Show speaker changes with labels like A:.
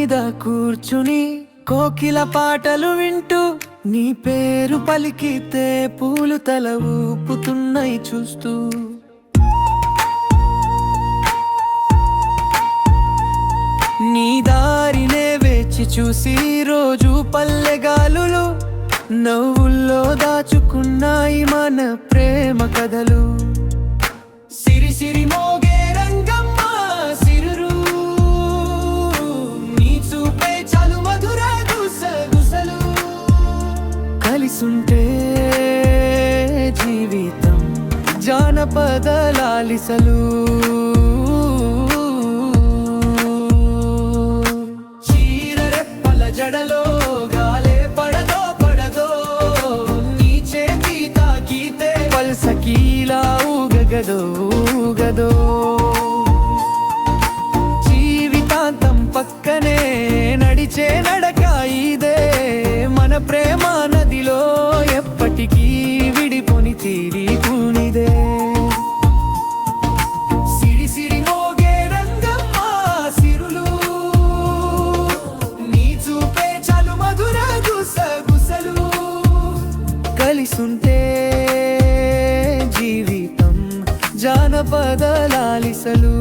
A: మీద కూర్చుని కోకిల పాటలు వింటూ నీ పేరు పలికితే పూలు తల ఊపుతున్నాయి చూస్తూ. నీ దారినే వేచి చూసి రోజు పల్లెగాలులు నవ్వుల్లో దాచుకున్నాయి మన ప్రేమ కథలు. సిరి సిరి మోగే రంగమ్మ సిరురు, నీ చూపే చాలు మధుర గుసగుసలు. కలిసుంటే జీవితం జానపద లాలిసలు. చీరరెప్పల జడలో గాలే పడదో పడదో, నీ చేతి తాకితే పల్సకీలా ఊగగదో ఊగదో. జీవితాంతం పక్కనే నడిచే నడక ఇదే, మన ప్రేమ నదిలో ఎప్పటికీ విడిపోని తీరిపోనిదే. సిరి సిరి మోగే రంగమ్మ సిరులు, నీ చూపే చాలు మధుర గుసగుసలు. కలిసుంటే జీవితం జానపద లాలిసలు.